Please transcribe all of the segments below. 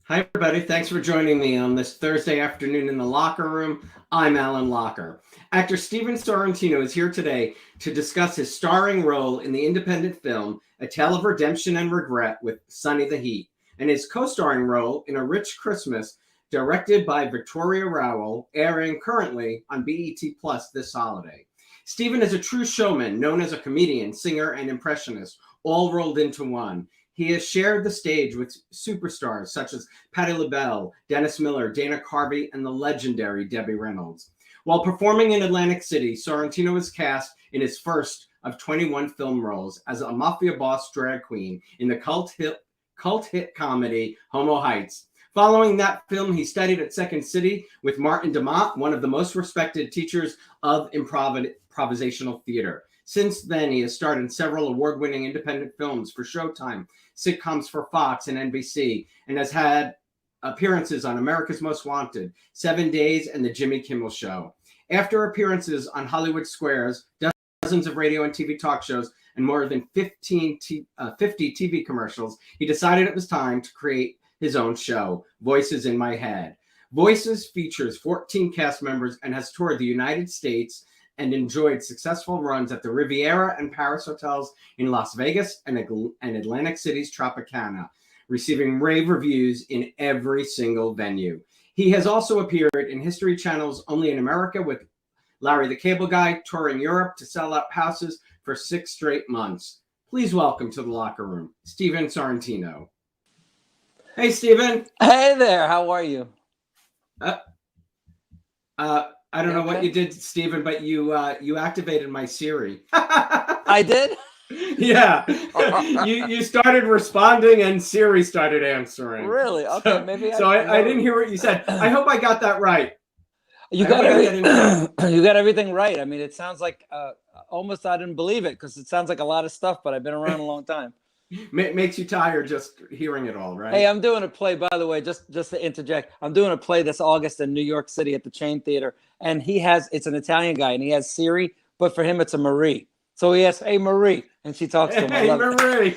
Hi, everybody. Thanks for joining me on this Thursday afternoon in the Locher Room. I'm Alan Locher. Actor Stephen Sorrentino is here today to discuss his starring role in the independent film A Tale of Redemption and Regret with Sonny the Heat, and his co-starring role in A Rich Christmas, directed by Victoria Rowell, airing currently on BET Plus this holiday. Stephen is a true showman, known as a comedian, singer, and impressionist, all rolled into one. He has shared the stage with superstars such as Patti LaBelle, Dennis Miller, Dana Carvey, and the legendary Debbie Reynolds. While performing in Atlantic City, Sorrentino was cast in his first of 21 film roles as a mafia boss drag queen in the cult hit comedy Homo Heights. Following that film, he studied at Second City with Martin de Maat, one of the most respected teachers of improvisational theater. Since then, he has starred in several award-winning independent films for Showtime, sitcoms for FOX and NBC, and has had appearances on America's Most Wanted, 7 Days, and The Jimmy Kimmel Show. After appearances on Hollywood Squares, dozens of radio and TV talk shows, and more than 50 TV commercials, he decided it was time to create his own show, Voices in My Head. Voices features 14 cast members and has toured the United States and enjoyed successful runs at the Riviera and Paris hotels in Las Vegas and Atlantic City's Tropicana, receiving rave reviews in every single venue. He has also appeared in History Channel's Only in America with Larry the Cable Guy, touring Europe to sell out houses for 6 straight months. Please welcome to the Locher Room, Stephen Sorrentino. Hey, Stephen. Hey there. How are you? I don't know what you did, Stephen, but you activated my Siri. I did? Yeah. you started responding and Siri started answering. Really? Okay, maybe. I didn't hear what you said. I hope I got that right. You got everything right. I mean, it sounds like almost I didn't believe it because it sounds like a lot of stuff, but I've been around a long time. Makes you tired just hearing it all, right? Hey, I'm doing a play, by the way, just to interject. I'm doing a play this August in New York City at the Chain Theater, and it's an Italian guy, and he has Siri, but for him, it's a Marie. So he asks, "Hey, Marie," and she talks to him. Hey, Marie.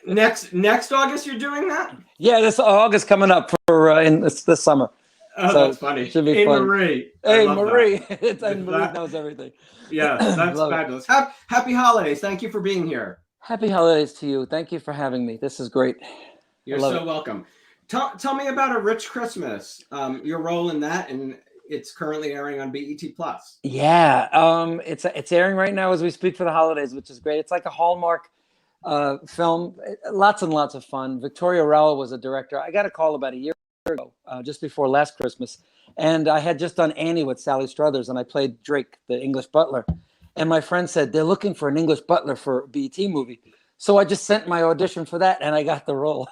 Next August, you're doing that? Yeah, this August coming up for this summer. Oh, so that's funny. Should be hey, fun. Marie. Hey, Marie. And Marie knows everything. Yeah, that's fabulous. Happy holidays. Thank you for being here. Happy holidays to you. Thank you for having me. This is great. You're so welcome. Tell me about A Rich Christmas, your role in that, and it's currently airing on BET Plus. Yeah, it's airing right now as we speak for the holidays, which is great. It's like a Hallmark film. Lots and lots of fun. Victoria Rowell was a director. I got a call about a year ago, just before last Christmas, and I had just done Annie with Sally Struthers, and I played Drake, the English butler. And my friend said they're looking for an English butler for a BET movie, so I just sent my audition for that, and I got the role.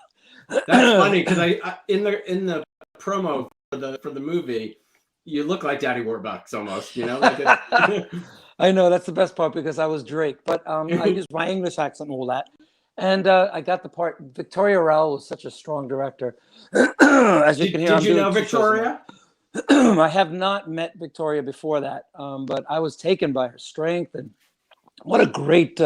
That's funny because I in the promo for the movie, you look like Daddy Warbucks almost, you know. I know, that's the best part because I was Drake, but I used my English accent and all that. And I got the part. Victoria Rowell was such a strong director. As you can hear, did you know Victoria? I have not met Victoria before that, but I was taken by her strength and what a great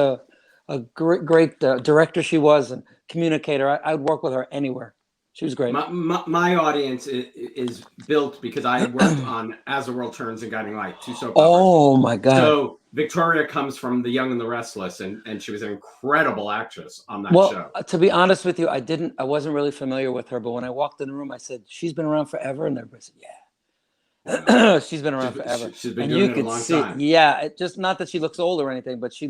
director she was and communicator. I would work with her anywhere. She was great. My audience is built because I worked on As the World Turns and Guiding Light, 2 soap operas. Oh my God! So Victoria comes from The Young and the Restless, and she was an incredible actress on that show. To be honest with you, I wasn't really familiar with her, but when I walked in the room, I said, "She's been around forever," and everybody said, "Yeah." She's been around forever. She's been doing it a long time. Yeah, just not that she looks old or anything, but she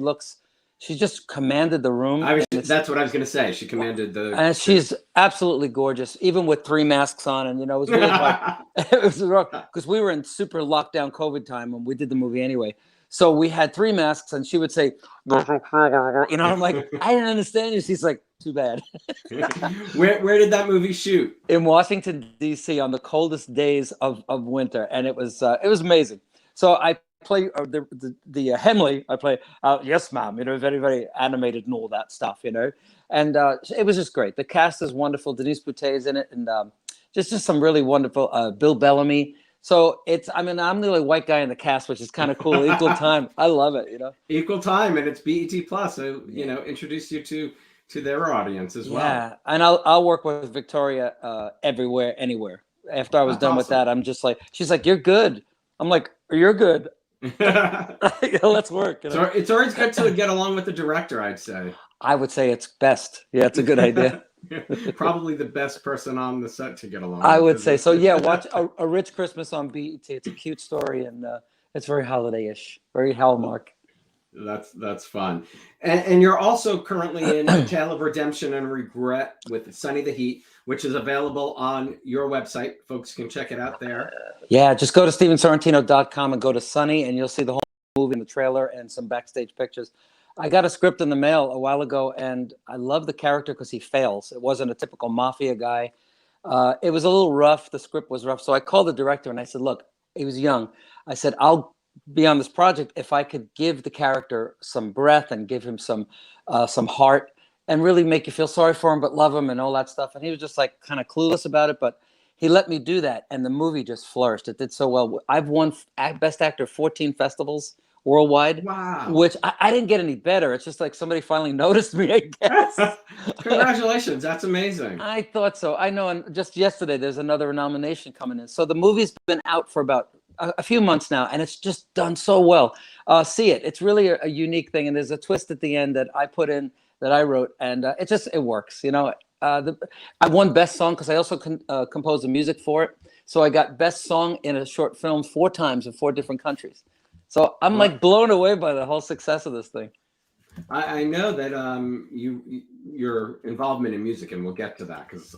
just commanded the room. That's what I was going to say. She commanded and she's absolutely gorgeous, even with 3 masks on. And, it was really hard. It was rough because we were in super lockdown COVID time when we did the movie anyway. So we had 3 masks and she would say, I'm like, I didn't understand you. She's like, too bad. Where did that movie shoot? In Washington, D.C. on the coldest days of winter. And it was amazing. So I play the Hemley. I play, yes, ma'am, very, very animated and all that stuff, and it was just great. The cast is wonderful. Denise Boutet is in it, and just some really wonderful Bill Bellamy. So I'm the only white guy in the cast, which is kind of cool. Equal time. I love it, Equal time, and it's BET Plus. So, introduce you to to their audience as well. Yeah, and I'll work with Victoria everywhere, anywhere. After I was That's done with awesome. that, I'm just like, she's like, "You're good." I'm like, "You're good." Let's work. So it's always good to get along with the director, I'd say. I would say it's best. Yeah, it's a good idea. Probably the best person on the set to get along with. I would say so. Yeah, watch a Rich Christmas on BET. It's a cute story, and it's very holiday-ish, very Hallmark. That's fun. And you're also currently in A Tale of Redemption and Regret with Sunny the Heat, which is available on your website. Folks can check it out there. Yeah, just go to StephenSorrentino.com and go to Sunny, and you'll see the whole movie in the trailer and some backstage pictures. I got a script in the mail a while ago, and I love the character because he fails. It wasn't a typical mafia guy. It was a little rough. The script was rough. So I called the director, and I said, look, he was young. I said, I'll be on this project if I could give the character some breath and give him some heart and really make you feel sorry for him, but love him and all that stuff. And he was just like kind of clueless about it, but he let me do that. And the movie just flourished. It did so well. I've won Best Actor 14 festivals worldwide. Wow. Which I didn't get any better. It's just like somebody finally noticed me, I guess. Congratulations. That's amazing. I thought so. I know. And just yesterday, there's another nomination coming in. So the movie's been out for about a few months now, and it's just done so well. See it. It's really a unique thing. And there's a twist at the end that I put in, that I wrote, and it works. You know, I won Best Song because I also composed the music for it. So I got Best Song in a short film 4 times in 4 different countries. So I'm like blown away by the whole success of this thing. I know that your involvement in music, and we'll get to that because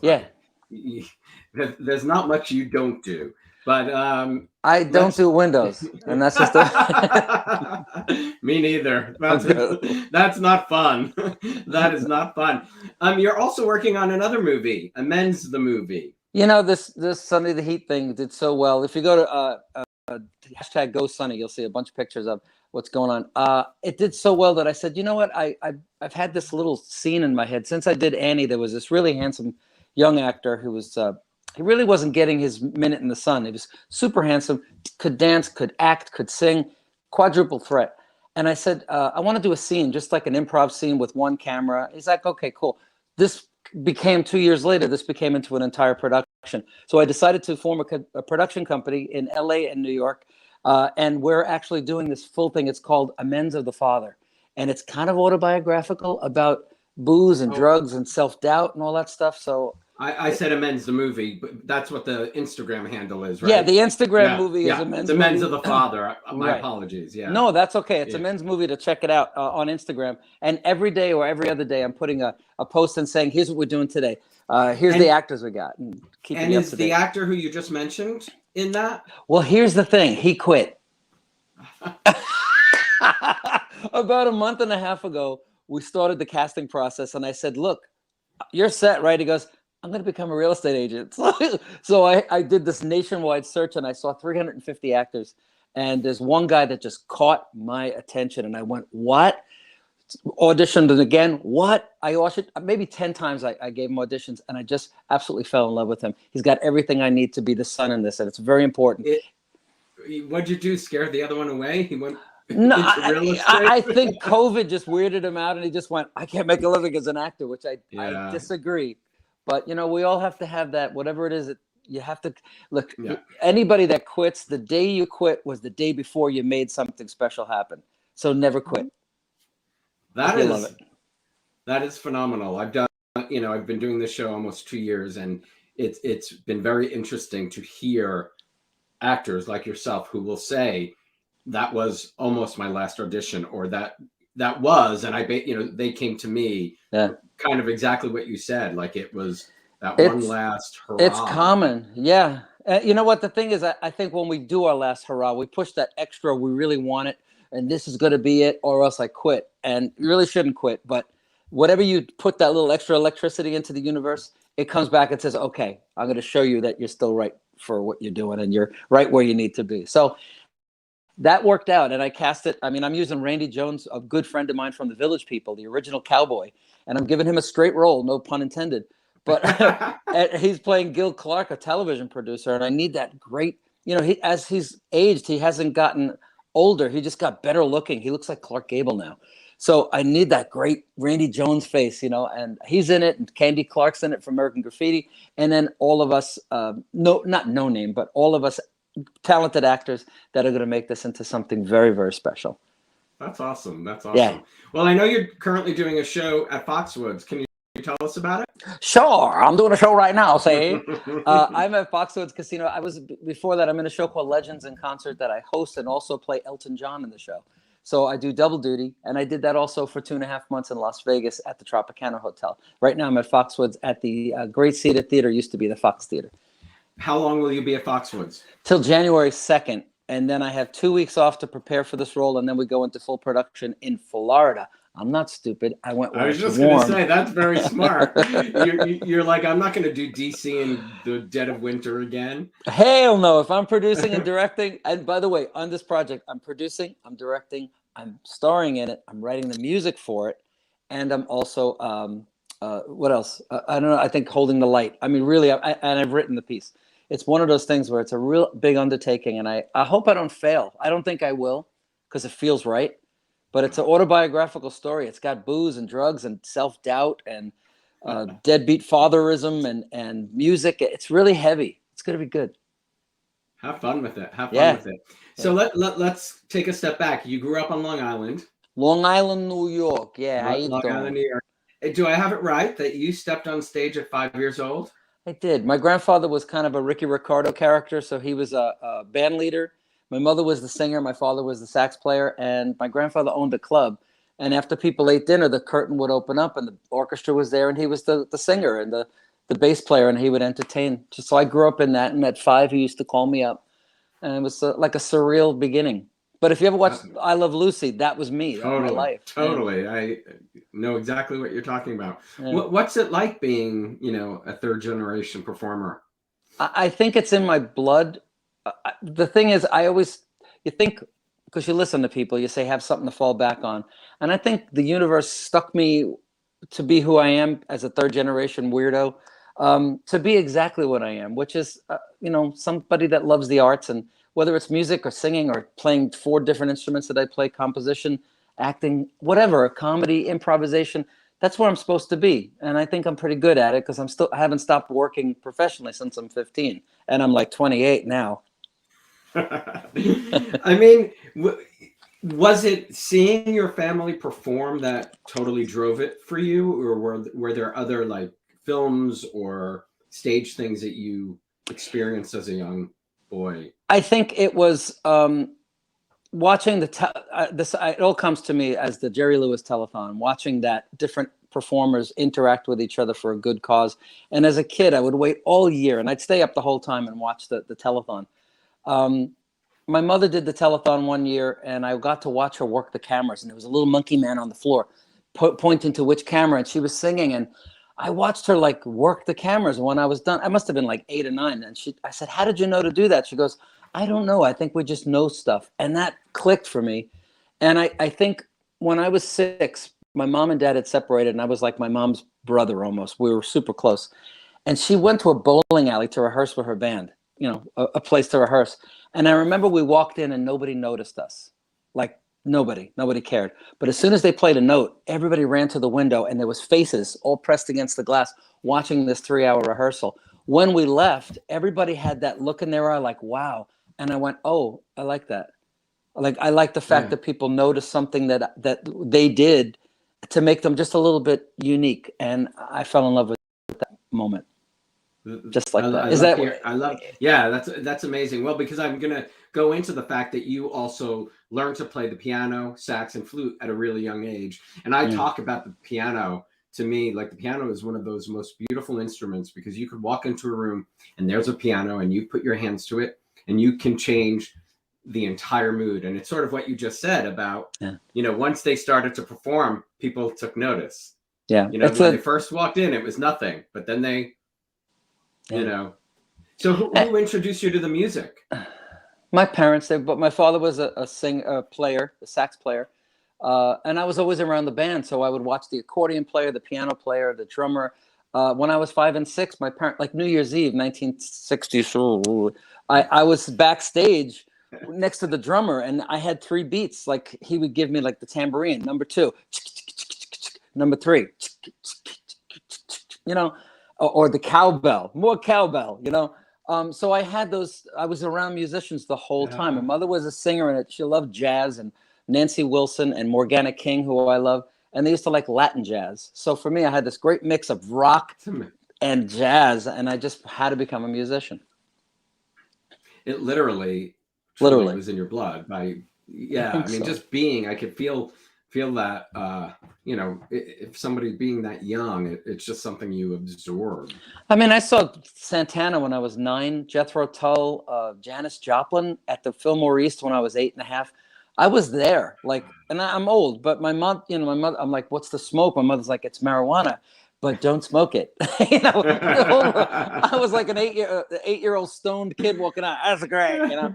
there's not much you don't do. But I don't do Windows, and that's just me neither. That's not fun. That is not fun. You're also working on another movie, Amends the Movie. You know, this Sunny the Heat thing did so well. If you go to hashtag Go Sunny, you'll see a bunch of pictures of what's going on. It did so well that I said, you know what? I've had this little scene in my head since I did Annie. There was this really handsome young actor who was he really wasn't getting his minute in the sun. He was super handsome, could dance, could act, could sing, quadruple threat. And I said, I want to do a scene, just like an improv scene with one camera. He's like, okay, cool. This became 2 years later, this became into an entire production. So I decided to form a production company in LA and New York. And we're actually doing this full thing. It's called Amends of the Father. And it's kind of autobiographical about booze and drugs and self-doubt and all that stuff. So I said Amends the Movie, but that's what the Instagram handle is, right? Yeah, the Instagram movie is Amends of the Father. My apologies. Yeah. No, that's okay. It's a men's movie to check it out on Instagram. And every day or every other day, I'm putting a post and saying, here's what we're doing today. Here's the actors we got. And is the actor who you just mentioned in that? Well, here's the thing. He quit. About a month and a half ago, we started the casting process. And I said, look, you're set, right? He goes, I'm going to become a real estate agent. So I did this nationwide search and I saw 350 actors. And there's one guy that just caught my attention. And I went, what? Auditioned and again, what? I auditioned maybe 10 times. I gave him auditions and I just absolutely fell in love with him. He's got everything I need to be the son in this. And it's very important. What'd you do? Scare the other one away? He went... No, I think COVID just weirded him out and he just went, I can't make a living as an actor, which I disagree. But, you know, we all have to have that, whatever it is, that you have to look. Yeah. Anybody that quits, the day you quit was the day before you made something special happen. So never quit. That is phenomenal. I've been doing this show almost 2 years, and it's been very interesting to hear actors like yourself who will say that was almost my last audition, or that was, and they came to me. Yeah. Kind of exactly what you said. Like it was one last hurrah. It's common. Yeah. You know what? The thing is, I think when we do our last hurrah, we push that extra, we really want it. And this is going to be it, or else I quit. And you really shouldn't quit. But whatever you put that little extra electricity into the universe, it comes back and says, okay, I'm going to show you that you're still right for what you're doing and you're right where you need to be. So that worked out, and I cast it. I mean, I'm using Randy Jones, a good friend of mine from the Village People, the original cowboy, and I'm giving him a straight role, no pun intended. But he's playing Gil Clark, a television producer, and I need that great, as he's aged, he hasn't gotten older. He just got better looking. He looks like Clark Gable now. So I need that great Randy Jones face, you know, and he's in it, and Candy Clark's in it from American Graffiti, and then all of us, not no name, but all of us talented actors that are going to make this into something very, very special. That's awesome. That's awesome. Yeah. Well, I know you're currently doing a show at Foxwoods. Can you tell us about it? Sure. I'm doing a show right now, say. I'm at Foxwoods Casino. Before that, I'm in a show called Legends in Concert that I host and also play Elton John in the show. So I do double duty, and I did that also for 2.5 months in Las Vegas at the Tropicana Hotel. Right now, I'm at Foxwoods at the Great Seated Theater, used to be the Fox Theater. How long will you be at Foxwoods? Till January 2nd. And then I have 2 weeks off to prepare for this role, and then we go into full production in Florida. I'm not stupid. I went where it's warm. I was just going to say, that's very smart. You're like, I'm not going to do DC in the dead of winter again. Hell no. If I'm producing and directing, and by the way, on this project, I'm producing, I'm directing, I'm starring in it, I'm writing the music for it, and I'm also, what else? I don't know, I think holding the light. I mean, really, and I've written the piece. It's one of those things where it's a real big undertaking, and I hope I don't fail. I don't think I will, because it feels right. But it's an autobiographical story. It's got booze and drugs and self-doubt and deadbeat fatherism and music. It's really heavy. It's going to be good. Have fun with it. Have fun with it. So let's take a step back. You grew up on Long Island. Long Island, New York. Yeah. Long Island, New York. Do I have it right that you stepped on stage at 5 years old? I did. My grandfather was kind of a Ricky Ricardo character, so he was a band leader. My mother was the singer. My father was the sax player, and my grandfather owned a club. And after people ate dinner, the curtain would open up, and the orchestra was there, and he was the singer and the bass player, and he would entertain. So I grew up in that, and at 5, he used to call me up, and it was like a surreal beginning. But if you ever watched I Love Lucy, that was me. That was my life. Totally. Yeah. I know exactly what you're talking about. Yeah. What's it like being, a third generation performer? I think it's in my blood. The thing is, you think, because you listen to people, you say, have something to fall back on. And I think the universe stuck me to be who I am as a third generation weirdo, to be exactly what I am, which is, somebody that loves the arts, and whether it's music or singing or playing 4 different instruments that I play, composition, acting, whatever, comedy, improvisation, that's where I'm supposed to be. And I think I'm pretty good at it, because I haven't stopped working professionally since I'm 15, and I'm like 28 now. I mean, was it seeing your family perform that totally drove it for you, or were there other like films or stage things that you experienced as a young boy? I think it was watching it all comes to me as the Jerry Lewis telethon, watching that different performers interact with each other for a good cause. And as a kid, I would wait all year, and I'd stay up the whole time and watch the telethon. My mother did the telethon one year, and I got to watch her work the cameras, and there was a little monkey man on the floor pointing to which camera, and she was singing, and I watched her like work the cameras. And when I was done, I must have been like 8 or 9. And I said, how did you know to do that? She goes, I don't know. I think we just know stuff. And that clicked for me. And I think when I was 6, my mom and dad had separated, and I was like my mom's brother almost. We were super close. And she went to a bowling alley to rehearse with her band, a place to rehearse. And I remember we walked in and nobody noticed us. Like nobody cared. But as soon as they played a note, everybody ran to the window, and there was faces all pressed against the glass watching this 3-hour rehearsal. When we left, everybody had that look in their eye like, wow. And I went, oh, I like that. Like, I like the fact that people noticed something that they did to make them just a little bit unique. And I fell in love with that moment. Just like that. Yeah, that's amazing. Well, because I'm going to go into the fact that you also learned to play the piano, sax, and flute at a really young age. And I talk about the piano. To me, like, the piano is one of those most beautiful instruments, because you could walk into a room and there's a piano and you put your hands to it and you can change the entire mood. And it's sort of what you just said about, once they started to perform, people took notice. Yeah. When they first walked in, it was nothing, but then they, So who introduced you to the music? My parents did, but my father was a sax player. And I was always around the band, so I would watch the accordion player, the piano player, the drummer. When I was 5 and 6, my parents, like New Year's Eve, 1960, I was backstage next to the drummer, and I had 3 beats. Like he would give me like the tambourine, number 2, number 3, you know, or the cowbell, more cowbell, you know. So I had those. I was around musicians the whole time. My mother was a singer, and she loved jazz and Nancy Wilson and Morgana King, who I love, and they used to like Latin jazz. So for me, I had this great mix of rock and jazz, and I just had to become a musician. It literally was in your blood. I mean, just being, I could feel that, you know, if somebody being that young, it's just something you absorb. I mean, I saw Santana when I was 9, Jethro Tull, Janis Joplin at the Fillmore East when I was 8.5. I was there, like, and I'm old, but my mother, I'm like, what's the smoke? My mother's like, it's marijuana, but don't smoke it. You know, I was like an 8-year-old stoned kid walking out. That's great, you know.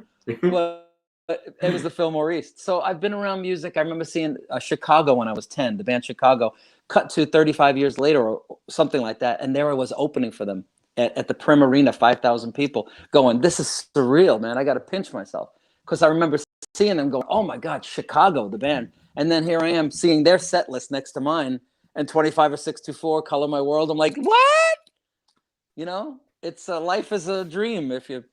But it was the Fillmore East. So I've been around music. I remember seeing Chicago when I was 10, the band Chicago. Cut to 35 years later or something like that, and there I was opening for them at the Prim Arena, 5,000 people, going, this is surreal, man. I got to pinch myself, because I remember seeing them going, oh my God, Chicago, the band. And then here I am seeing their set list next to mine, and 25 or 624, Color My World. I'm like, what? You know, it's life is a dream if you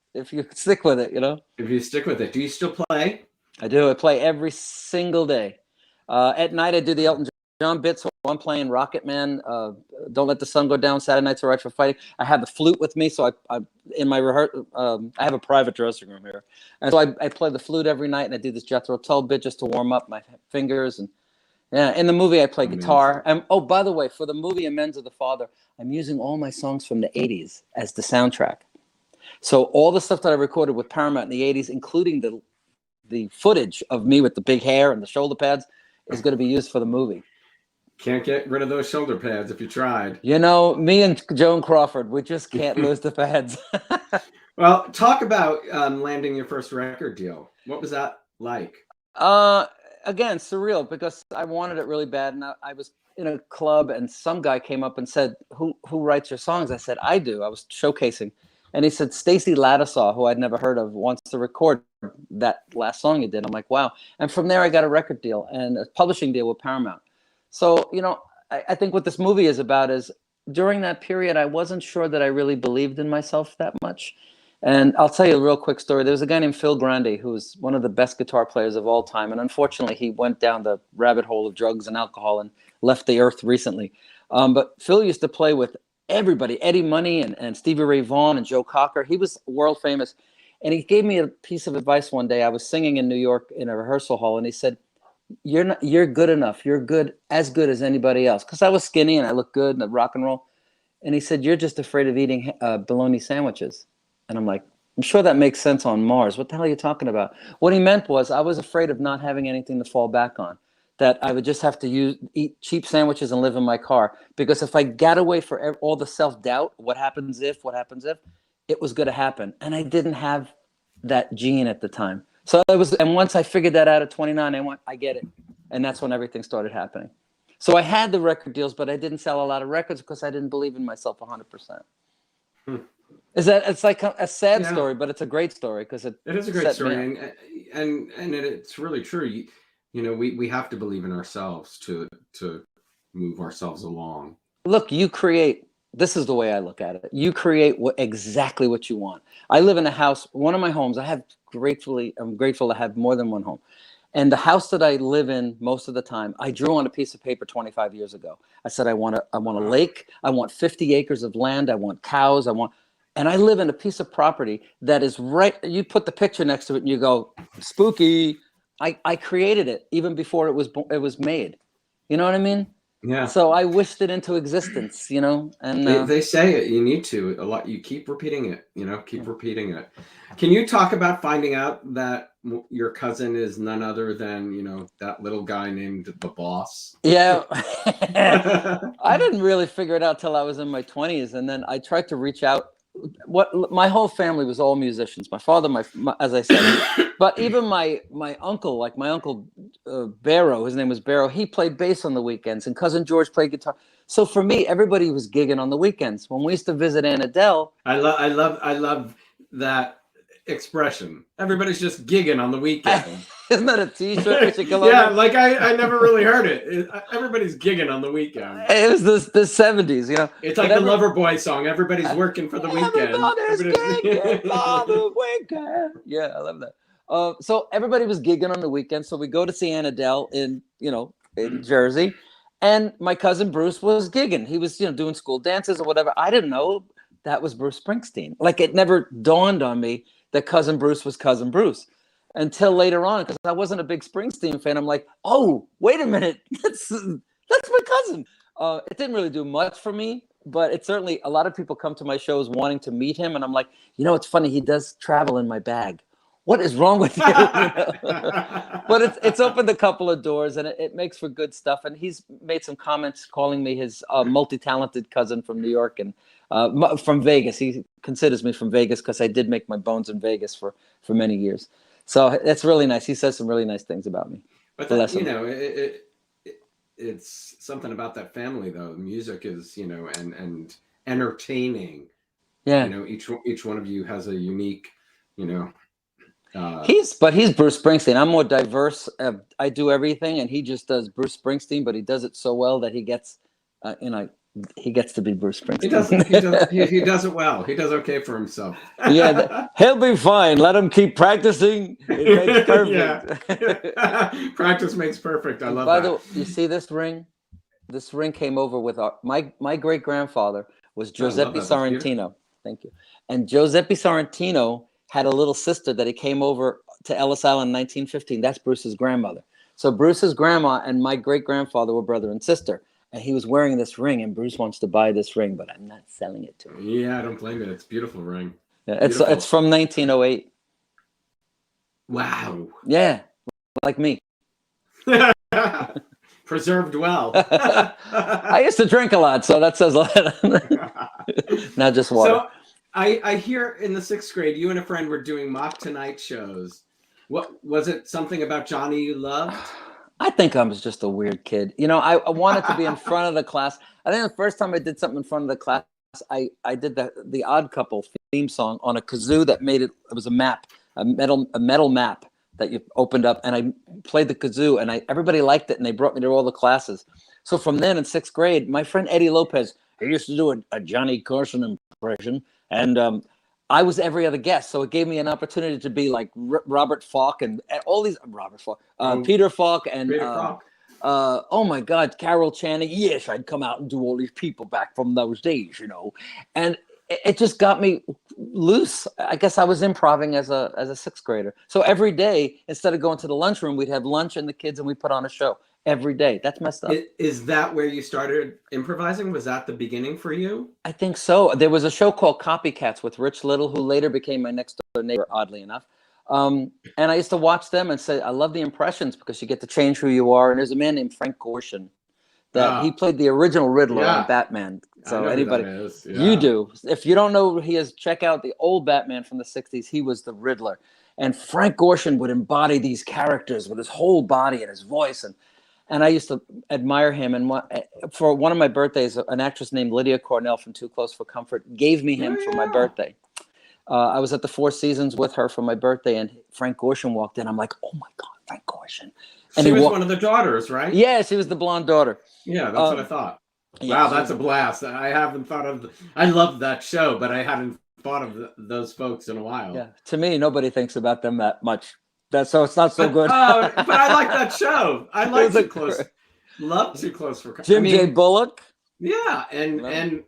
stick with it, you know. If you stick with it. Do you still play? I do. I play every single day. At night, I do the Elton John bits. So I'm playing Rocket Man, Don't Let the Sun Go Down, Saturday Night's All Right for Fighting. I have the flute with me, so I in my I have a private dressing room here, and so I play the flute every night, and I do this Jethro Tull bit just to warm up my fingers. And yeah, in the movie I play guitar. And oh, by the way, for the movie Amends of the Father, I'm using all my songs from the '80s as the soundtrack. So all the stuff that I recorded with Paramount in the '80s, including the footage of me with the big hair and the shoulder pads, is going to be used for the movie. Can't get rid of those shoulder pads if you tried. You know, me and Joan Crawford, we just can't lose the pads. Well, talk about landing your first record deal. What was that like? Again, surreal, because I wanted it really bad, and I was in a club, and some guy came up and said, "Who writes your songs?" I said, "I do." I was showcasing, and he said, "Stacey Ladisaw, who I'd never heard of, wants to record that last song you did." I'm like, "Wow!" And from there, I got a record deal and a publishing deal with Paramount. So, you know, I think what this movie is about is, during that period, I wasn't sure that I really believed in myself that much. And I'll tell you a real quick story. There was a guy named Phil Grande, who's one of the best guitar players of all time. And unfortunately, he went down the rabbit hole of drugs and alcohol and left the earth recently. But Phil used to play with everybody, Eddie Money and Stevie Ray Vaughan and Joe Cocker. He was world famous. And he gave me a piece of advice one day. I was singing in New York in a rehearsal hall, and he said, you're good enough. You're as good as anybody else. Because I was skinny and I looked good and rock and roll. And he said, you're just afraid of eating bologna sandwiches. And I'm like, I'm sure that makes sense on Mars. What the hell are you talking about? What he meant was, I was afraid of not having anything to fall back on, that I would just have to eat cheap sandwiches and live in my car. Because if I got away for all the self-doubt, what happens if, it was going to happen. And I didn't have that gene at the time. So and once I figured that out at 29, I get it. And that's when everything started happening. So I had the record deals, but I didn't sell a lot of records because I didn't believe in myself 100%. It's like a sad story, but it's a great story, because it is a great story, and it's really true. You know, we have to believe in ourselves to move ourselves along. Look, you create. This is the way I look at it. You create exactly what you want. I live in a house. One of my homes, I'm grateful to have more than one home. And the house that I live in most of the time, I drew on a piece of paper 25 years ago. I said, I want a lake. I want 50 acres of land. I want cows. And I live in a piece of property that is right. You put the picture next to it and you go, spooky. I created it even before it was made. You know what I mean? Yeah. So I wished it into existence, you know. And they say it. You need to a lot. You keep repeating it. You know, keep repeating it. Can you talk about finding out that your cousin is none other than, you know, that little guy named the Boss? Yeah. I didn't really figure it out till I was in my 20s, and then I tried to reach out. My whole family was all musicians. My father, as I said, but even my uncle, like my uncle Barrow, his name was Barrow. He played bass on the weekends, and cousin George played guitar. So for me, everybody was gigging on the weekends. When we used to visit Aunt Adele, I love that. expression. Everybody's just gigging on the weekend. Isn't that a T-shirt we should come Yeah, over? like I never really heard it. Everybody's gigging on the weekend. It was the 70s, you know. It's like the Loverboy song. Everybody's working for the weekend. Everybody's gigging for the weekend. Yeah, I love that. So everybody was gigging on the weekend. So we go to see Annadelle in Jersey, and my cousin Bruce was gigging. He was doing school dances or whatever. I didn't know that was Bruce Springsteen. Like, it never dawned on me that cousin Bruce was cousin Bruce until later on, because I wasn't a big Springsteen fan. I'm like, oh, wait a minute, that's my cousin. It didn't really do much for me, but it certainly, a lot of people come to my shows wanting to meet him, and I'm like, it's funny, he does travel in my bag. What is wrong with you? But it's opened a couple of doors, and it makes for good stuff. And he's made some comments calling me his multi-talented cousin from New York and from Vegas. He considers me from Vegas because I did make my bones in Vegas for many years. So that's really nice. He says some really nice things about me. But it's something about that family, though. Music is, and entertaining. Yeah. Each one of you has a unique, He's Bruce Springsteen. I'm more diverse. I do everything, and he just does Bruce Springsteen, but he does it so well that he gets, he gets to be Bruce Springsteen. He does it well. He does okay for himself. Yeah, he'll be fine. Let him keep practicing. It makes perfect. Yeah. Practice makes perfect. I love By that. the way, you see this ring? This ring came over with my great grandfather was Giuseppe Sorrentino. Thank you. And Giuseppe Sorrentino had a little sister that he came over to Ellis Island in 1915. That's Bruce's grandmother. So Bruce's grandma and my great grandfather were brother and sister. And he was wearing this ring, and Bruce wants to buy this ring, but I'm not selling it to him. Yeah, I don't blame it. It's a beautiful ring. Yeah, it's from 1908. Wow. Yeah, like me. Preserved well. I used to drink a lot, so that says a lot. Not just water. So I hear in the 6th grade, you and a friend were doing mock Tonight shows. What was it? Something about Johnny you loved? I think I was just a weird kid. I wanted to be in front of the class. I think the first time I did something in front of the class, I did the Odd Couple theme song on a kazoo that made it. It was a map, a metal map that you opened up, and I played the kazoo, and everybody liked it, and they brought me to all the classes. So from then in 6th grade, my friend Eddie Lopez, he used to do a Johnny Carson impression, and I was every other guest, so it gave me an opportunity to be like Robert Falk and all these Peter Falk and oh my God, Carol Channing. Yes, I'd come out and do all these people back from those days, and it just got me loose. I guess I was improvising as a 6th grader. So every day, instead of going to the lunchroom, we'd have lunch and the kids, and we put on a show every day. That's messed up. Is that where you started improvising? Was that the beginning for you? I think so. There was a show called Copycats with Rich Little, who later became my next door neighbor, oddly enough. And I used to watch them and say, I love the impressions because you get to change who you are. And there's a man named Frank Gorshin that he played the original Riddler on Batman. So anybody, you do. If you don't know who he is, check out the old Batman from the 60s. He was the Riddler. And Frank Gorshin would embody these characters with his whole body and his voice. And I used to admire him. And for one of my birthdays, an actress named Lydia Cornell from Too Close for Comfort gave me him for my birthday. I was at the Four Seasons with her for my birthday, and Frank Gorshin walked in. I'm like, oh my God, Frank Gorshin. And she was one of the daughters, right? Yeah, she was the blonde daughter. Yeah, that's what I thought. Wow, that's a blast. I haven't thought of. I love that show, but I hadn't thought of those folks in a while. Yeah, to me, nobody thinks about them that much. So it's not so good. But I like that show. I like Too Close. Love Too Close for Jim J. Bullock. Yeah, and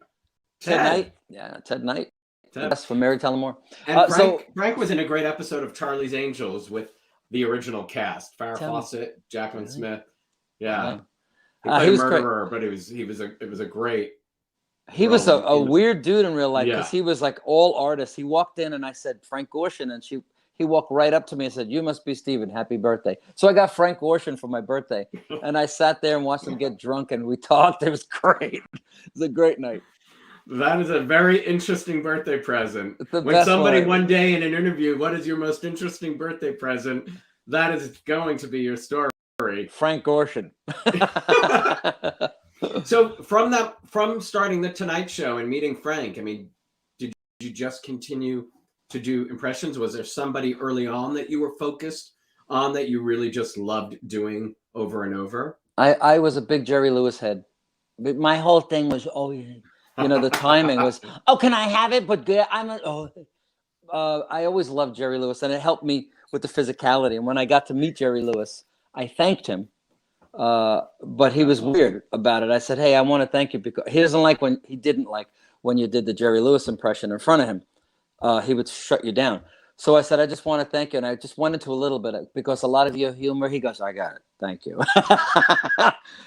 Ted Knight. Yeah, Ted Knight. Yes, from Mary Tyler Moore. And Frank was in a great episode of Charlie's Angels with the original cast: Farrah Fawcett, Jacqueline Smith. Yeah, he played a murderer, but it was a great. He was a weird dude in real life because he was like all artists. He walked in and I said Frank Gorshin, and he walked right up to me and said, "You must be Stephen. Happy birthday." So I got Frank Gorshin for my birthday, and I sat there and watched him get drunk, and we talked. It was great. It was a great night. That is a very interesting birthday present. When somebody one day in an interview, what is your most interesting birthday present? That is going to be your story. Frank Gorshin. So from starting the Tonight Show and meeting Frank, I mean, did you just continue to do impressions? Was there somebody early on that you were focused on that you really just loved doing over and over? I was a big Jerry Lewis head. But my whole thing was, the timing was, oh, can I have it? But I always loved Jerry Lewis, and it helped me with the physicality. And when I got to meet Jerry Lewis, I thanked him. But he was weird about it. I said, hey, I want to thank you because he didn't like when you did the Jerry Lewis impression in front of him. He would shut you down. So I said, I just want to thank you. And I just went into a little bit because a lot of your humor, he goes, I got it. Thank you.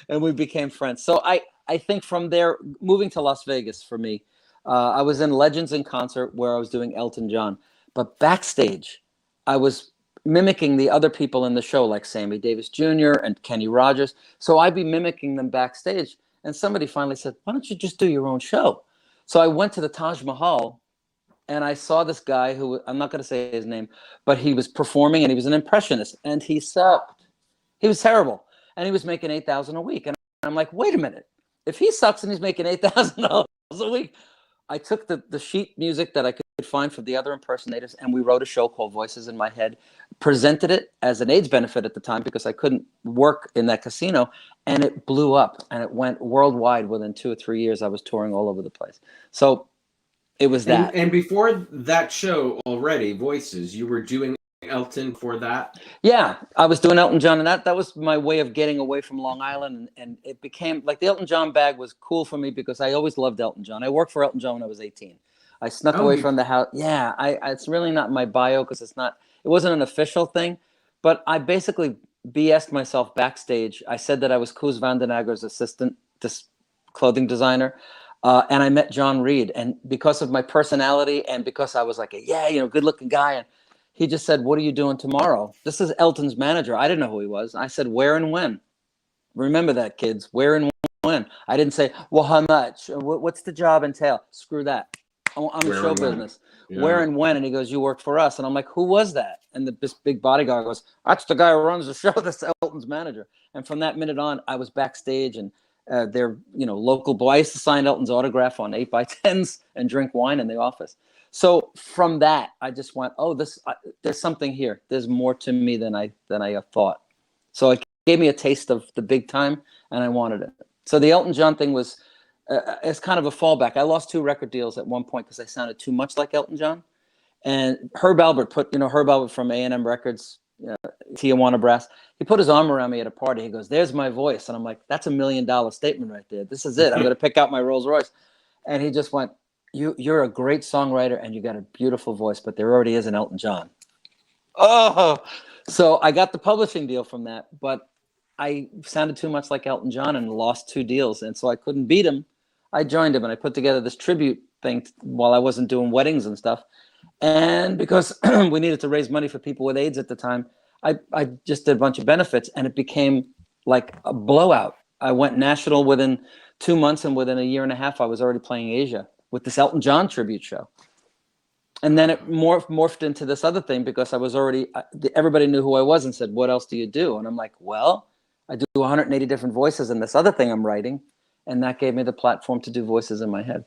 And we became friends. So I think from there, moving to Las Vegas for me, I was in Legends in Concert where I was doing Elton John. But backstage, I was mimicking the other people in the show, like Sammy Davis Jr. and Kenny Rogers. So I'd be mimicking them backstage. And somebody finally said, why don't you just do your own show? So I went to the Taj Mahal and I saw this guy who, I'm not going to say his name, but he was performing and he was an impressionist and he sucked. He was terrible. And he was making $8,000 a week. And I'm like, wait a minute. If he sucks and he's making $8,000 a week, I took the sheet music that I could find for the other impersonators, and we wrote a show called Voices in My Head, presented it as an AIDS benefit at the time because I couldn't work in that casino, and it blew up, and it went worldwide within 2 or 3 years. I was touring all over the place. So it was that. And before that show already, Voices, you were doing Elton for that? Yeah, I was doing Elton John, and that was my way of getting away from Long Island, and it became like the Elton John bag was cool for me because I always loved Elton John. I worked for Elton John when I was 18. I snuck away from the house. Yeah, it's really not my bio because it wasn't an official thing, but I basically BS'd myself backstage. I said that I was Koos van den Ager's assistant, this clothing designer, and I met John Reed, and because of my personality and because I was like a good-looking guy, and he just said, what are you doing tomorrow? This is Elton's manager. I didn't know who he was. I said, where and when? Remember that, kids. Where and when? I didn't say, well, how much? What's the job entail? Screw that. I'm in show business. Yeah. Where and when? And he goes, you work for us. And I'm like, who was that? And this big bodyguard goes, that's the guy who runs the show. That's Elton's manager. And from that minute on, I was backstage and they're, local boy. I used to sign Elton's autograph on 8x10s and drink wine in the office. So from that, I just went, there's something here. There's more to me than I thought. So it gave me a taste of the big time, and I wanted it. So the Elton John thing was, it's kind of a fallback. I lost 2 record deals at one point because I sounded too much like Elton John. And Herb Alpert Herb Alpert from A&M Records, Tijuana Brass, he put his arm around me at a party. He goes, there's my voice. And I'm like, that's $1 million statement right there. This is it. I'm going to pick out my Rolls Royce. And he just went, You're a great songwriter and you got a beautiful voice, but there already is an Elton John. Oh, so I got the publishing deal from that, but I sounded too much like Elton John and lost 2 deals. And so I couldn't beat him. I joined him and I put together this tribute thing while I wasn't doing weddings and stuff. And because we needed to raise money for people with AIDS at the time, I just did a bunch of benefits and it became like a blowout. I went national within 2 months, and within a year and a half, I was already playing Asia with this Elton John tribute show. And then it morphed into this other thing because I was already, everybody knew who I was and said, what else do you do? And I'm like, well, I do 180 different voices in this other thing I'm writing. And that gave me the platform to do Voices in My Head.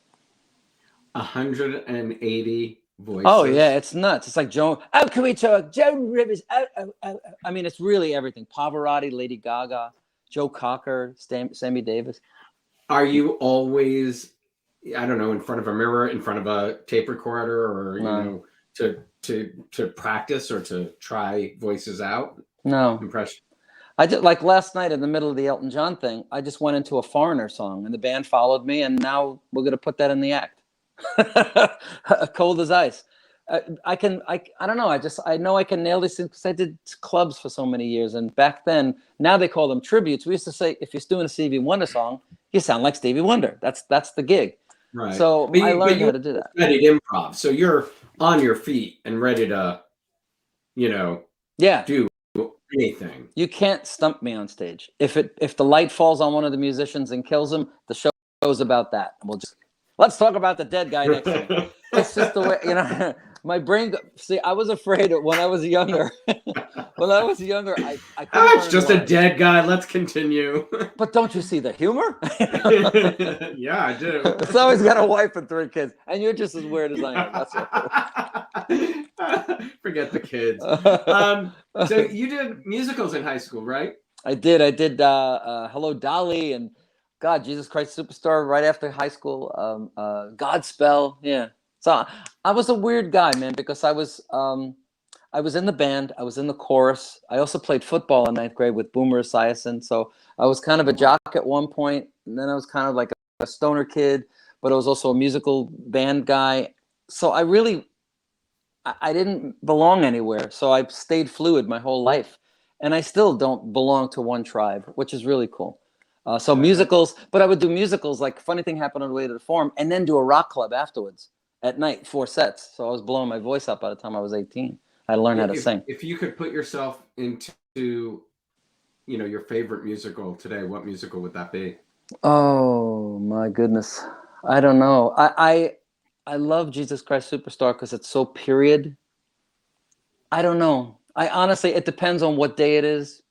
180 voices. Oh, yeah, it's nuts. It's like Joan. Oh, can we talk? Joan Rivers. Oh. I mean, it's really everything. Pavarotti, Lady Gaga, Joe Cocker, Sammy Davis. Are you always, I don't know, in front of a mirror, in front of a tape recorder, or to practice or to try voices out? No. Impression. I just, like last night in the middle of the Elton John thing, I just went into a Foreigner song and the band followed me, and now we're going to put that in the act. Cold as ice. I don't know. I know I can nail these things because I did clubs for so many years. And back then, now they call them tributes. We used to say, if you're doing a Stevie Wonder song, you sound like Stevie Wonder. That's the gig. Right. So I learned how to do that. Studied improv. So you're on your feet and ready to, do anything. You can't stump me on stage. If the light falls on one of the musicians and kills him, the show's about that. Let's talk about the dead guy next to me. It's just the way, my brain. See, I was afraid when I was younger. I couldn't. It's just a dead guy. Let's continue. But don't you see the humor? Yeah, I do. It's always got a wife and 3 kids, and you're just as weird as I am. That's all. forget the kids. So you did musicals in high school, right? I did. Hello, Dolly, and God, Jesus Christ Superstar right after high school. Godspell. Yeah. So I was a weird guy, man, because I was in the band. I was in the chorus. I also played football in ninth grade with Boomer Esiason. So I was kind of a jock at one point, and then I was kind of like a stoner kid, but I was also a musical band guy. So I didn't belong anywhere. So I stayed fluid my whole life. And I still don't belong to one tribe, which is really cool. So musicals, but I would do musicals, like funny thing happened on the way to the Forum, and then do a rock club afterwards at night, 4 sets. So I was blowing my voice out by the time I was 18. I learned how to sing. If you could put yourself into, your favorite musical today, what musical would that be? Oh my goodness. I don't know. I love Jesus Christ Superstar because it's so period. I don't know. I honestly, it depends on what day it is.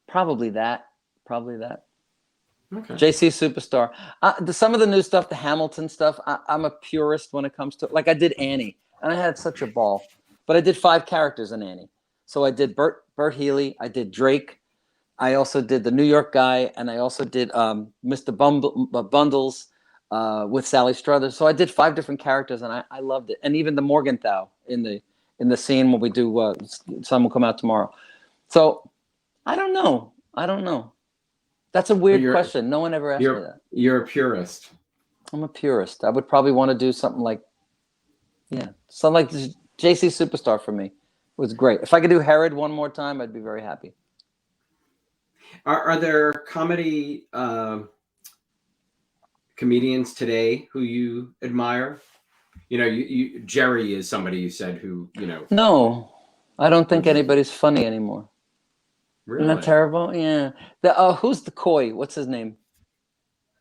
Probably that. Okay. JC Superstar. Some of the new stuff, the Hamilton stuff, I'm a purist when it comes to, like I did Annie, and I had such a ball. But I did 5 characters in Annie. So I did Bert Healy, I did Drake, I also did the New York guy, and I also did Mr. Bundles with Sally Struthers. So I did 5 different characters, and I loved it. And even the Morgenthau in the scene when we do Sun Will Come Out Tomorrow. So I don't know. That's a weird question. No one ever asked me that. You're a purist. I'm a purist. I would probably want to do something like JC Superstar for me. It was great. If I could do Herod one more time, I'd be very happy. Are there comedy comedians today who you admire? Jerry is somebody you said who, No, I don't think anybody's funny anymore. Really? Isn't that terrible? Yeah. Who's the Koi? What's his name?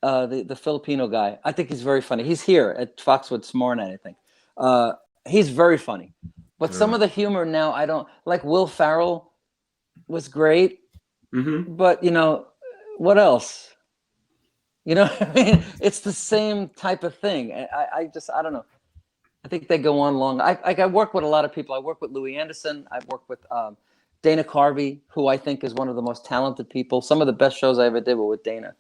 The Filipino guy. I think he's very funny. He's here at Foxwood tomorrow night, I think. He's very funny. But some of the humor now, I don't like. Will Ferrell was great. Mm-hmm. But, what else? I mean, it's the same type of thing. I don't know. I think they go on long. I work with a lot of people. I work with Louis Anderson. I work with Dana Carvey, who I think is one of the most talented people. Some of the best shows I ever did were with Dana,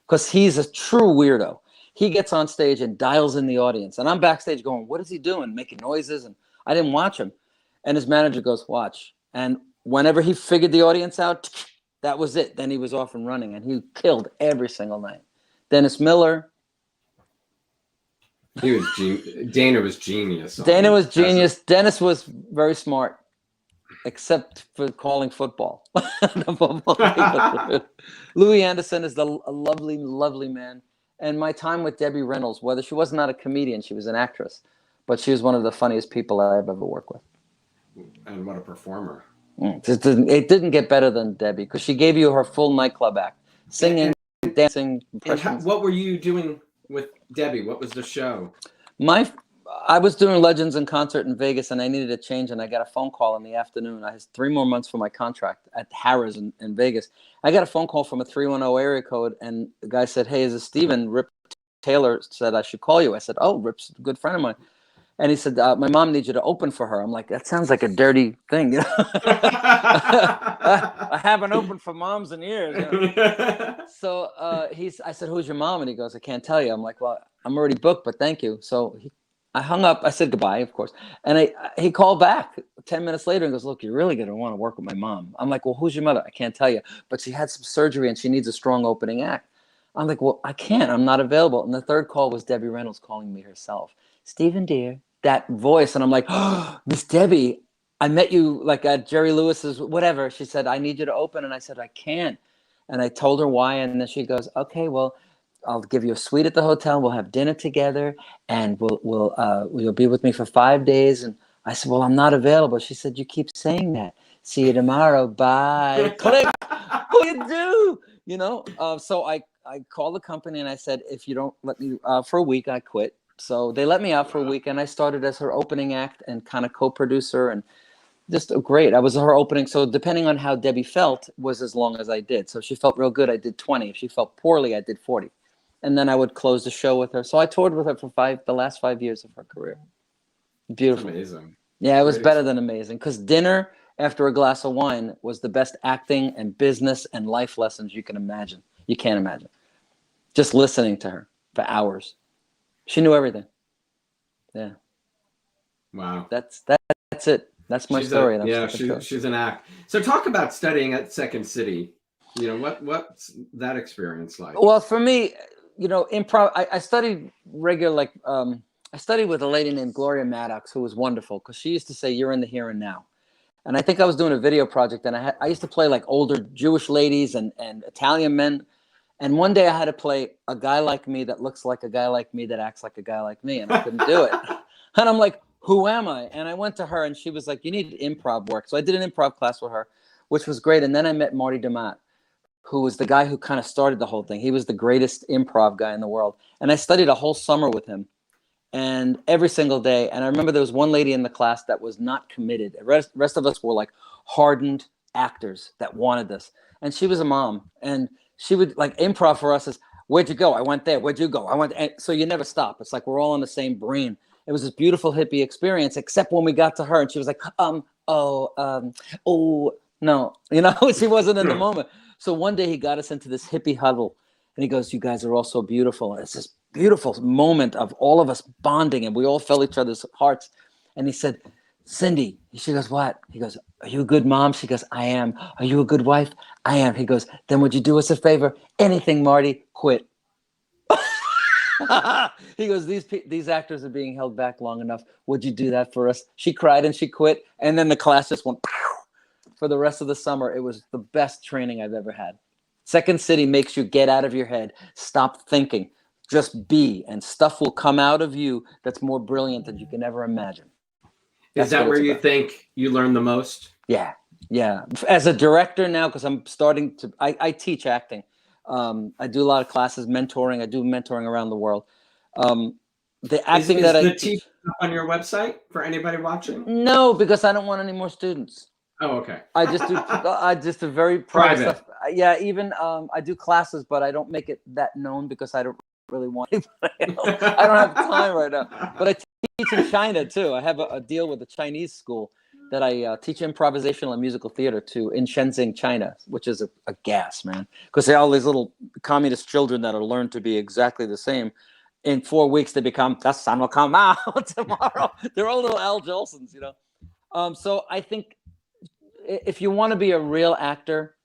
because he's a true weirdo. He gets on stage and dials in the audience, and I'm backstage going, what is he doing? Making noises, and I didn't watch him. And his manager goes, watch. And whenever he figured the audience out, that was it. Then he was off and running, and he killed every single night. Dennis Miller. Dana was genius. Dana was genius. Dennis was very smart, except for calling football. Louis Anderson is a lovely, lovely man. And my time with Debbie Reynolds, whether she was not a comedian, she was an actress, but she was one of the funniest people I've ever worked with. And what a performer. It didn't get better than Debbie, because she gave you her full nightclub act. Singing, dancing. And what were you doing with Debbie? What was the show? I was doing Legends in concert in Vegas, and I needed a change, and I got a phone call in the afternoon. I had 3 more months for my contract at Harrah's in Vegas. I got a phone call from a 310 area code, and the guy said, hey, is this Steven? Rip Taylor said I should call you. I said, oh, Rip's a good friend of mine. And he said, my mom needs you to open for her. I'm like, that sounds like a dirty thing. I haven't opened for moms in years. So I said, who's your mom? And he goes, I can't tell you. I'm like, well, I'm already booked, but thank you. So I hung up. I said goodbye, of course. And he called back 10 minutes later and goes, look, you're really going to want to work with my mom. I'm like, well, who's your mother? I can't tell you. But she had some surgery and she needs a strong opening act. I'm like, well, I can't. I'm not available. And the third call was Debbie Reynolds calling me herself. Stephen, dear. That voice. And I'm like, oh, Miss Debbie, I met you like at Jerry Lewis's, whatever. She said, I need you to open. And I said, I can't. And I told her why. And then she goes, okay, well, I'll give you a suite at the hotel. We'll have dinner together, and you'll be with me for 5 days. And I said, well, I'm not available. She said, you keep saying that. See you tomorrow. Bye. Click. What do you do? So I called the company and I said, if you don't let me for a week, I quit. So they let me out for a week, and I started as her opening act and kind of co-producer, and just great. I was her opening. So depending on how Debbie felt was as long as I did. So if she felt real good, I did 20. If she felt poorly, I did 40. And then I would close the show with her. So I toured with her for the last 5 years of her career. Beautiful. That's amazing. Yeah, it was Great better than amazing, because dinner after a glass of wine was the best acting and business and life lessons you can imagine. You can't imagine. Just listening to her for hours. She knew everything. Yeah. Wow. That's it. That's my story. She's an act. So talk about studying at Second City. You know, what's that experience like? Well, for me, improv. I studied I studied with a lady named Gloria Maddox, who was wonderful, because she used to say, "You're in the here and now." And I think I was doing a video project, and I used to play like older Jewish ladies and Italian men. And one day I had to play a guy like me that looks like a guy like me that acts like a guy like me, and I couldn't do it. And I'm like, who am I? And I went to her, and she was like, you need improv work. So I did an improv class with her, which was great. And then I met Martin de Maat, who was the guy who kind of started the whole thing. He was the greatest improv guy in the world. And I studied a whole summer with him, and every single day. And I remember there was one lady in the class that was not committed. The rest of us were like hardened actors that wanted this. And she was a mom, and she would like improv for us as, where'd you go? I went there. Where'd you go? I went. And so you never stop. It's like we're all on the same brain. It was this beautiful hippie experience, except when we got to her and she was like, oh, no, she wasn't in the moment. So one day he got us into this hippie huddle, and he goes, you guys are all so beautiful. And it's this beautiful moment of all of us bonding, and we all felt each other's hearts. And he said, Cindy, she goes, what? He goes, are you a good mom? She goes, I am. Are you a good wife? I am. He goes, then would you do us a favor? Anything, Marty, quit. He goes, these actors are being held back long enough. Would you do that for us? She cried and she quit. And then the class just went for the rest of the summer. It was the best training I've ever had. Second City makes you get out of your head. Stop thinking. Just be, and stuff will come out of you that's more brilliant than you can ever imagine. Is that where you think you learn the most? Yeah. As a director now, because I'm starting to, I teach acting. I do a lot of classes, mentoring. I do mentoring around the world. The acting that I teach on your website for anybody watching? No, because I don't want any more students. Oh, okay. I just do very private stuff. Yeah, even I do classes, but I don't make it that known because I don't really want anybody else. I don't have time right now. But I teach in China too. I have a deal with a Chinese school that I teach improvisational and musical theater to in Shenzhen, China, which is a gas, man. Because they're all these little communist children that are learned to be exactly the same. In 4 weeks, they become, the sun will come out tomorrow. They're all little Al Jolsons, So I think if you want to be a real actor,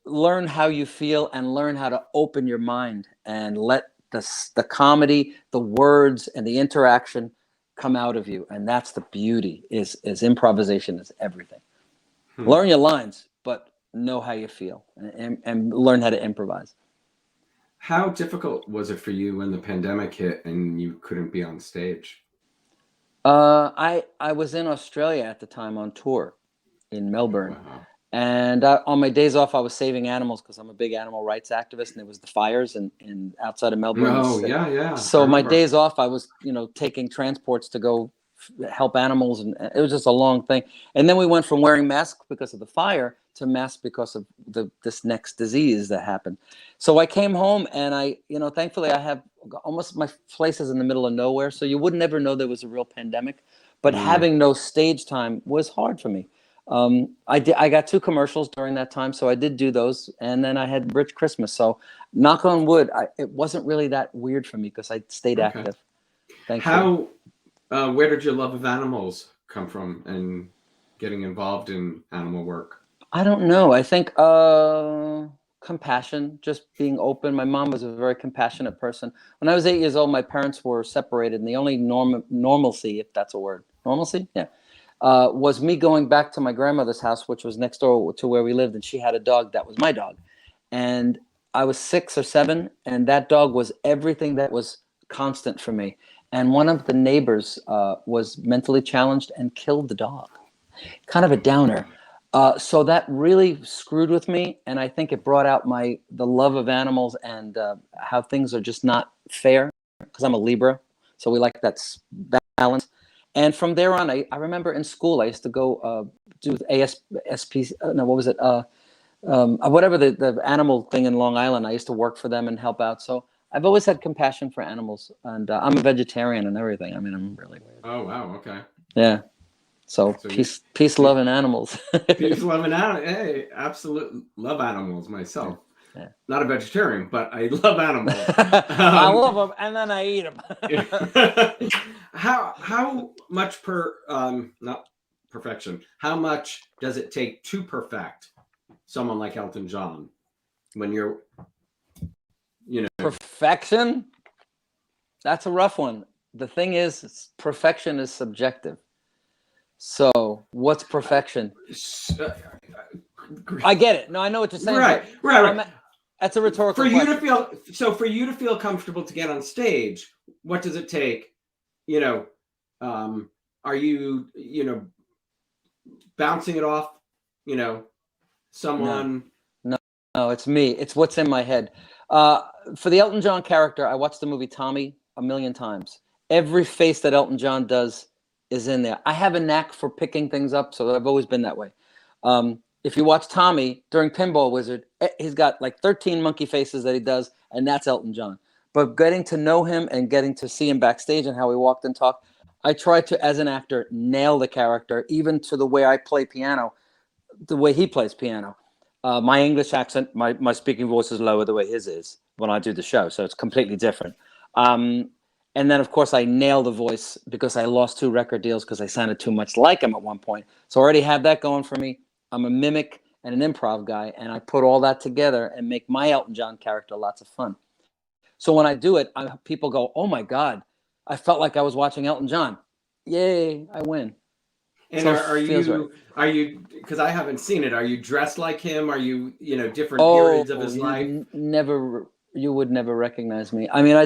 learn how you feel and learn how to open your mind and let the comedy, the words, and the interaction come out of you. And that's the beauty, is improvisation is everything. Learn your lines, but know how you feel and learn how to improvise. How difficult was it for you when the pandemic hit and you couldn't be on stage? I was in Australia at the time on tour in Melbourne. Wow. And on my days off, I was saving animals because I'm a big animal rights activist, and there was the fires in outside of Melbourne. Oh, yeah. So my days off, I was, taking transports to go help animals, and it was just a long thing. And then we went from wearing masks because of the fire to masks because of this next disease that happened. So I came home, and I, thankfully I have almost, my place is in the middle of nowhere, so you would never know there was a real pandemic. But having no stage time was hard for me. I got 2 commercials during that time, so I did do those, and then I had Rich Christmas. So, knock on wood, it wasn't really that weird for me because I stayed active. Thank you. Where did your love of animals come from, and getting involved in animal work? I don't know. I think compassion, just being open. My mom was a very compassionate person. When I was 8 years old, my parents were separated, and the only normalcy, if that's a word, normalcy, yeah. Was me going back to my grandmother's house, which was next door to where we lived, and she had a dog that was my dog. And I was 6 or 7, and that dog was everything that was constant for me. And one of the neighbors was mentally challenged and killed the dog. Kind of a downer. So that really screwed with me, and I think it brought out the love of animals and how things are just not fair, because I'm a Libra, so we like that balance. And from there on, I remember in school, I used to go do whatever the animal thing in Long Island. I used to work for them and help out. So I've always had compassion for animals, and I'm a vegetarian and everything. I mean, I'm really weird. Oh, wow. Okay. Yeah. So peace, love, and animals. Peace, love, and animals. Hey, absolutely love animals myself. Yeah. Not a vegetarian, but I love animals. I love them, and then I eat them. How much not perfection? How much does it take to perfect someone like Elton John? When you're, perfection. That's a rough one. The thing is, perfection is subjective. So, what's perfection? I get it. No, I know what you're saying. Right. That's a rhetorical question. For you to feel comfortable to get on stage, what does it take? Are you, bouncing it off, someone? No, it's me. It's what's in my head. For the Elton John character, I watched the movie Tommy a million times. Every face that Elton John does is in there. I have a knack for picking things up, so I've always been that way. If you watch Tommy during Pinball Wizard, he's got like 13 monkey faces that he does, and that's Elton John. But getting to know him and getting to see him backstage and how he walked and talked, I try to, as an actor, nail the character, even to the way I play piano, the way he plays piano. My English accent, my speaking voice is lower the way his is when I do the show, so it's completely different. And then, of course, I nail the voice because I lost 2 record deals because I sounded too much like him at one point. So I already have that going for me. I'm a mimic and an improv guy, and I put all that together and make my Elton John character lots of fun. So when I do it, people go, "Oh my God, I felt like I was watching Elton John." Yay, I win. And so are you, because I haven't seen it, are you dressed like him? Are you, different periods of his life? You would never recognize me. I mean,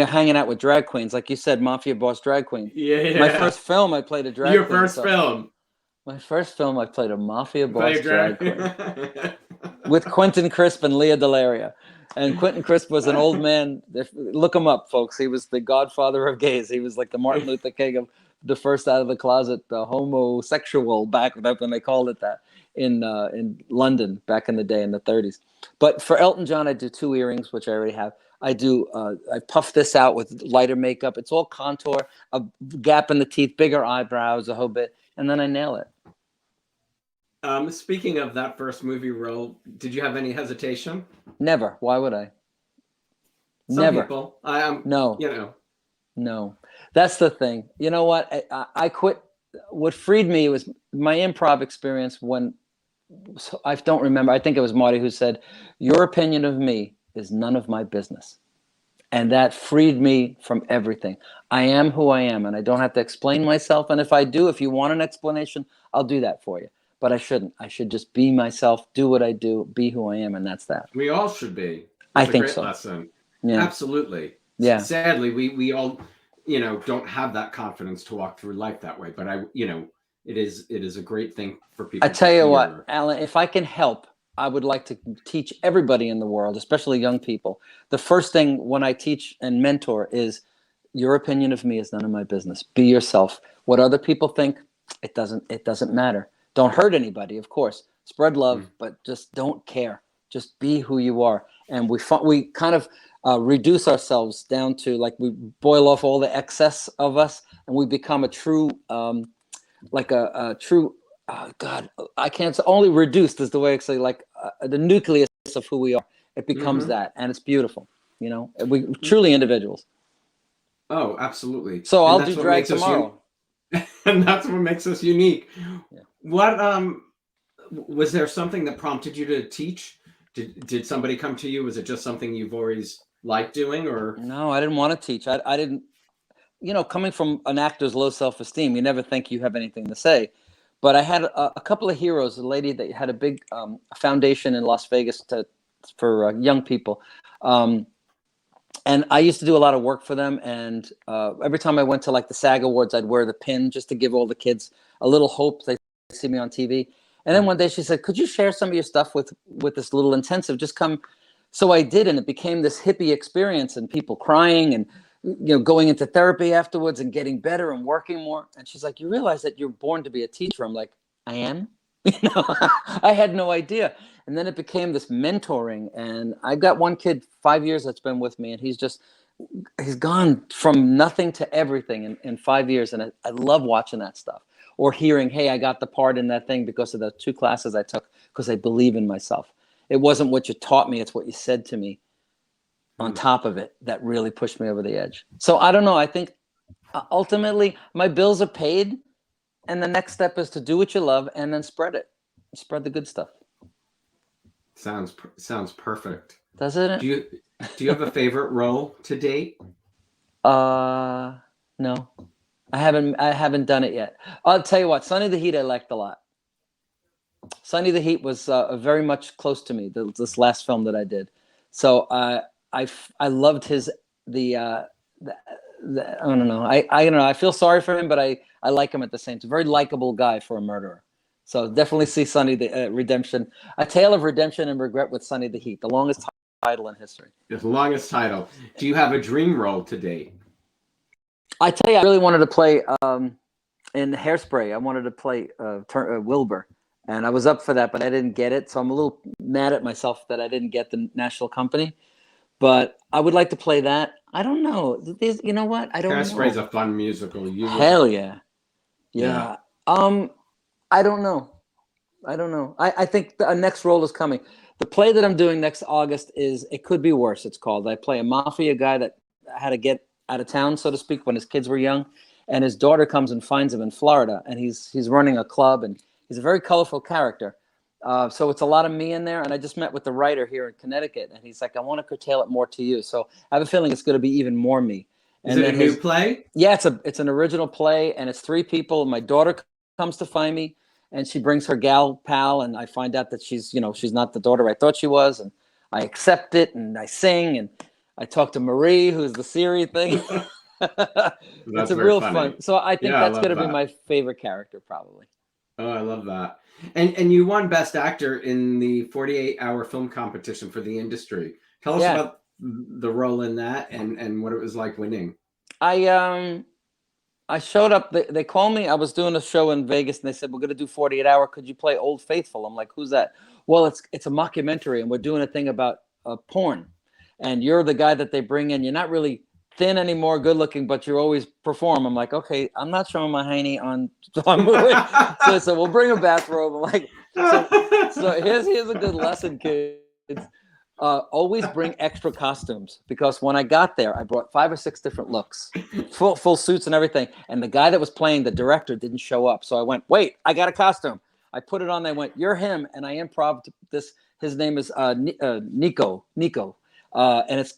hanging out with drag queens, like you said, Mafia boss drag queen. Yeah. My first film, I played a drag queen. Your first film? My first film, I played a Mafia boss drag queen. With Quentin Crisp and Leah Delaria. And Quentin Crisp was an old man. Look him up, folks. He was the godfather of gays. He was like the Martin Luther King of the first out of the closet, the homosexual, back when they called it that, in London back in the day in the 30s. But for Elton John, I do 2 earrings, which I already have. I puff this out with lighter makeup. It's all contour, a gap in the teeth, bigger eyebrows, a whole bit, and then I nail it. Speaking of that first movie role, did you have any hesitation? Never. Why would I? Some people. No. No. That's the thing. You know what? I quit. What freed me was my improv experience I don't remember. I think it was Marty who said, "Your opinion of me is none of my business." And that freed me from everything. I am who I am, and I don't have to explain myself. And if I do, if you want an explanation, I'll do that for you. But I shouldn't. I should just be myself, do what I do, be who I am, and that's that. We all should be. That's I think a great so. lesson. Yeah. Absolutely. Yeah. Sadly, we all, don't have that confidence to walk through life that way. But it is a great thing for people. I tell you what, Alan, if I can help, I would like to teach everybody in the world, especially young people. The first thing when I teach and mentor is, your opinion of me is none of my business. Be yourself. What other people think, it doesn't matter. Don't hurt anybody, of course. Spread love, but just don't care. Just be who you are. And we kind of reduce ourselves down to, like, we boil off all the excess of us, and we become a true, true. Oh God, I can't say, only reduced is the way I say, like the nucleus of who we are. It becomes that, and it's beautiful. We truly individuals. Oh, absolutely. So I'll do drag tomorrow. And that's what makes us unique. Yeah. What was there something that prompted you to teach? Did somebody come to you? Was it just something you've always liked doing, or? No, I didn't want to teach. I didn't. Coming from an actor's low self-esteem, you never think you have anything to say. But I had a couple of heroes. A lady that had a big foundation in Las Vegas for young people. And I used to do a lot of work for them. And every time I went to, like, the SAG Awards, I'd wear the pin just to give all the kids a little hope. They see me on TV. And then one day she said, "Could you share some of your stuff with this little intensive? Just come." So I did, and it became this hippie experience, and people crying and going into therapy afterwards and getting better and working more. And she's like, "You realize that you're born to be a teacher?" I'm like, "I am?" I had no idea. And then it became this mentoring. And I've got one kid, 5 years, that's been with me, and he's gone from nothing to everything in 5 years. And I love watching that stuff. or hearing, hey, I got the part in that thing because of the 2 classes I took, because I believe in myself. It wasn't what you taught me, it's what you said to me on top of it that really pushed me over the edge. So I don't know. I think ultimately my bills are paid, and the next step is to do what you love and then spread it. Spread the good stuff. Sounds perfect. Doesn't it? Do you have a favorite role to date? No. I haven't done it yet. I'll tell you what, Sonny the Heat I liked a lot. Sonny the Heat was very much close to me, this last film that I did. So I loved his I don't know. I don't know. I feel sorry for him, but I like him at the same time. Very likable guy for a murderer. So definitely see Sonny the Redemption, A Tale of Redemption and Regret with Sonny the Heat, the longest title in history. The longest title. Do you have a dream role to date? I tell you, I really wanted to play in Hairspray. I wanted to play Wilbur, and I was up for that, but I didn't get it. So I'm a little mad at myself that I didn't get the national company. But I would like to play that. I don't know. You know what? I don't know. Hairspray's a fun musical. Hell yeah. I don't know. I think the next role is coming. The play that I'm doing next August is It Could Be Worse, it's called. I play a mafia guy that had to get out of town, so to speak, when his kids were young. And his daughter comes and finds him in Florida. And he's running a club, and he's a very colorful character. So it's a lot of me in there. And I just met with the writer here in Connecticut. And he's like, I want to curtail it more to you. So I have a feeling it's going to be even more me. Is it a new play? Yeah, it's an original play. And it's 3 people. My daughter comes to find me. And she brings her gal pal, and I find out that she's not the daughter I thought she was, and I accept it, and I sing, and I talk to Marie, who's the Siri thing. It's a real fun. So I think that's going to be my favorite character, probably. Oh, I love that. And you won Best Actor in the 48-hour film competition for the industry. Tell us about the role in that and what it was like winning. I showed up. They called me. I was doing a show in Vegas, and they said, we're going to do 48 Hour. Could you play Old Faithful? I'm like, who's that? Well, it's a mockumentary, and we're doing a thing about porn. And you're the guy that they bring in. You're not really thin anymore, good looking, but you always perform. I'm like, okay, I'm not showing my hiney on movie. So we'll bring a bathrobe. I'm like, so here's a good lesson, kids. Always bring extra costumes, because when I got there, I brought 5 or 6 different looks, full suits and everything. And the guy that was playing the director didn't show up. So I went, wait, I got a costume. I put it on. They went, you're him. And I improv this. His name is Nico. And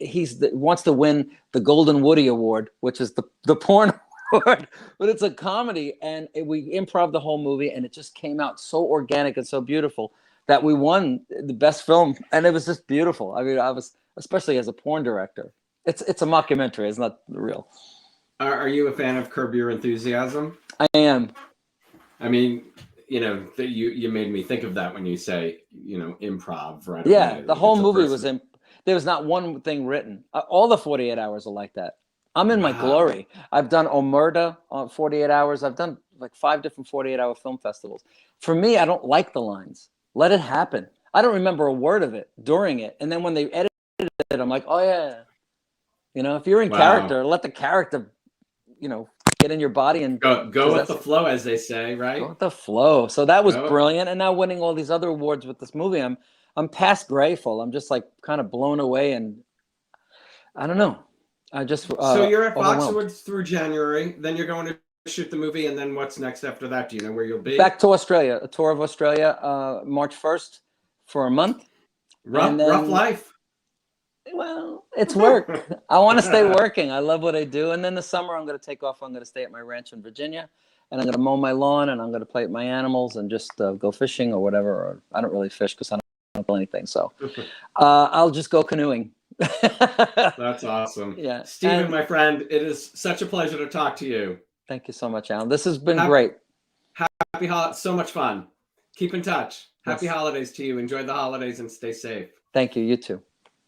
he wants to win the Golden Woody Award, which is the porn award, but it's a comedy. And we improv the whole movie, and it just came out so organic and so beautiful that we won the best film, and it was just beautiful. I mean, I was, especially as a porn director. It's a mockumentary. It's not real. Are you a fan of Curb Your Enthusiasm? I am. I mean, you made me think of that when you say, improv, right? Yeah, away. The whole movie was there was not one thing written. All the 48 hours are like that. I'm in my glory. I've done Omerta on 48 hours. I've done like 5 different 48-hour film festivals. For me, I don't like the lines. Let it happen. I don't remember a word of it during it. And then when they edited it, I'm like, oh, yeah. If you're in character, let the character, get in your body and go with the flow, as they say, right? Go with the flow. So that was brilliant. And now winning all these other awards with this movie, I'm past grateful. I'm just like kind of blown away. And I don't know. I just so you're at Foxwoods through January. Then you're going to shoot the movie, and then what's next after that? Do you know where you'll be? Back to Australia, a tour of Australia, March 1st for a month. Rough life. Well, it's work. I want to stay working. I love what I do. And then the summer, I'm going to take off. I'm going to stay at my ranch in Virginia, and I'm going to mow my lawn, and I'm going to play with my animals and just go fishing or whatever. Or I don't really fish because I don't do anything. So I'll just go canoeing. That's awesome. Yeah. Stephen, my friend, it is such a pleasure to talk to you. Thank you so much, Alan. This has been great. Happy holidays. So much fun. Keep in touch. Happy holidays to you. Enjoy the holidays and stay safe. Thank you. You too.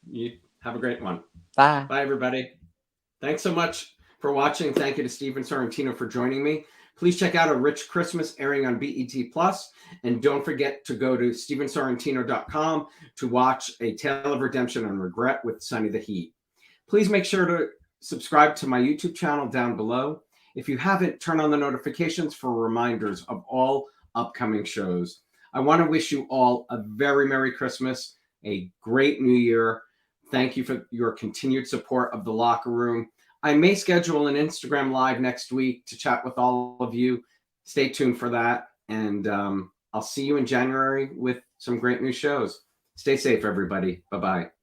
You have a great one. Bye. Bye, everybody. Thanks so much for watching. Thank you to Stephen Sorrentino for joining me. Please check out A Rich Christmas airing on BET+. And don't forget to go to StephenSorrentino.com to watch A Tale of Redemption and Regret with Sonny the Heat. Please make sure to subscribe to my YouTube channel down below. If you haven't, turn on the notifications for reminders of all upcoming shows. I want to wish you all a very Merry Christmas, a great New Year. Thank you for your continued support of the Locker Room. I may schedule an Instagram Live next week to chat with all of you. Stay tuned for that. And I'll see you in January with some great new shows. Stay safe, everybody. Bye-bye.